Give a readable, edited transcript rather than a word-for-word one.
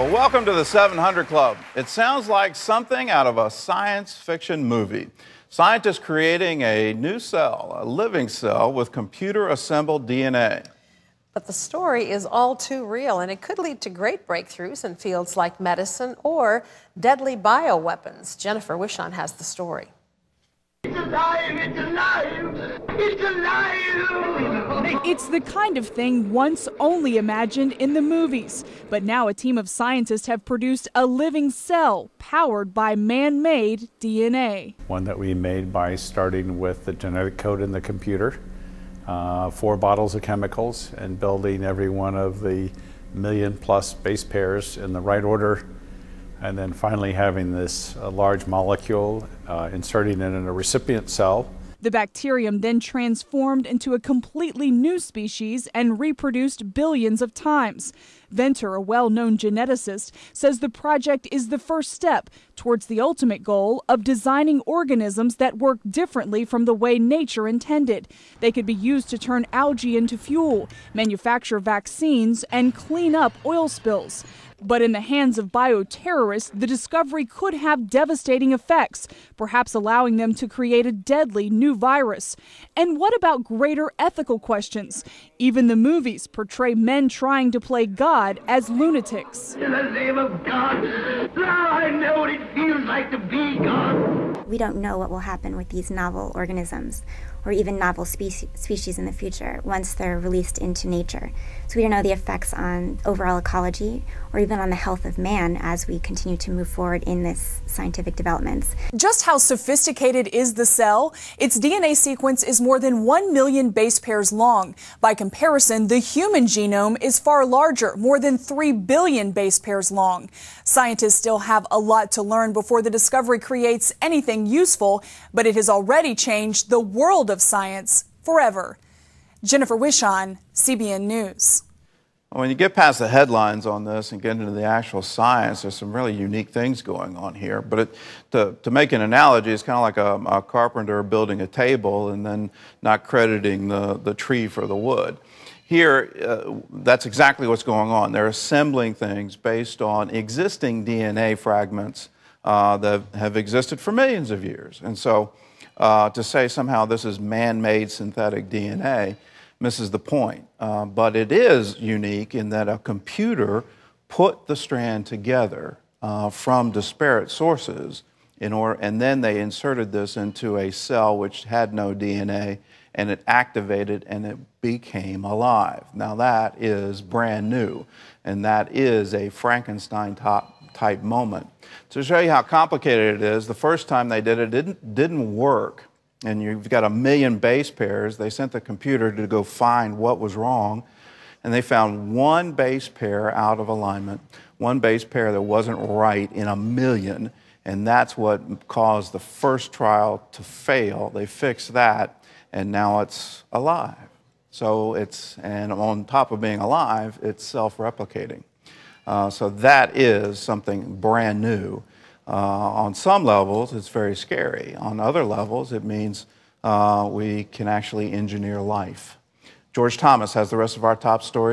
Well, welcome to the 700 Club. It sounds like something out of a science fiction movie. Scientists creating a new cell, a living cell with computer-assembled DNA. But the story is all too real, and it could lead to great breakthroughs in fields like medicine or deadly bioweapons. Jennifer Wishon has the story. It's alive! It's alive! It's alive! It's the kind of thing once only imagined in the movies. But now a team of scientists have produced a living cell powered by man-made DNA. One that we made by starting with the genetic code in the computer, 4 bottles of chemicals, and building every one of the million-plus base pairs in the right order, and then finally having this large molecule, inserting it in a recipient cell. The bacterium then transformed into a completely new species and reproduced billions of times. Venter, a well-known geneticist, says the project is the first step towards the ultimate goal of designing organisms that work differently from the way nature intended. They could be used to turn algae into fuel, manufacture vaccines, and clean up oil spills. But in the hands of bioterrorists, the discovery could have devastating effects, perhaps allowing them to create a deadly new virus. And what about greater ethical questions? Even the movies portray men trying to play God as lunatics. In the name of God, now I know what it feels like to be God. We don't know what will happen with these novel organisms or even novel species in the future once they're released into nature. So we don't know the effects on overall ecology or even on the health of man as we continue to move forward in this scientific developments. Just how sophisticated is the cell? Its DNA sequence is more than 1 million base pairs long. By comparison, the human genome is far larger, more than 3 billion base pairs long. Scientists still have a lot to learn before the discovery creates anything useful, but it has already changed the world of science forever. Jennifer Wishon, CBN News. When you get past the headlines on this and get into the actual science, there's some really unique things going on here. But to make an analogy, it's kind of like a carpenter building a table and then not crediting the tree for the wood. Here, that's exactly what's going on. They're assembling things based on existing DNA fragments that have existed for millions of years. And so to say somehow this is man-made synthetic DNA misses the point. But it is unique in that a computer put the strand together from disparate sources and then they inserted this into a cell which had no DNA, and it activated and it became alive. Now that is brand new, and that is a Frankenstein type moment. To show you how complicated it is, the first time they did it, it didn't work. And you've got 1 million base pairs. They sent the computer to go find what was wrong, and they found 1 base pair out of alignment, 1 base pair that wasn't right in 1 million, and that's what caused the first trial to fail. They fixed that, and now it's alive. So and on top of being alive, it's self-replicating. So that is something brand new. On some levels, it's very scary. On other levels, it means we can actually engineer life. George Thomas has the rest of our top stories.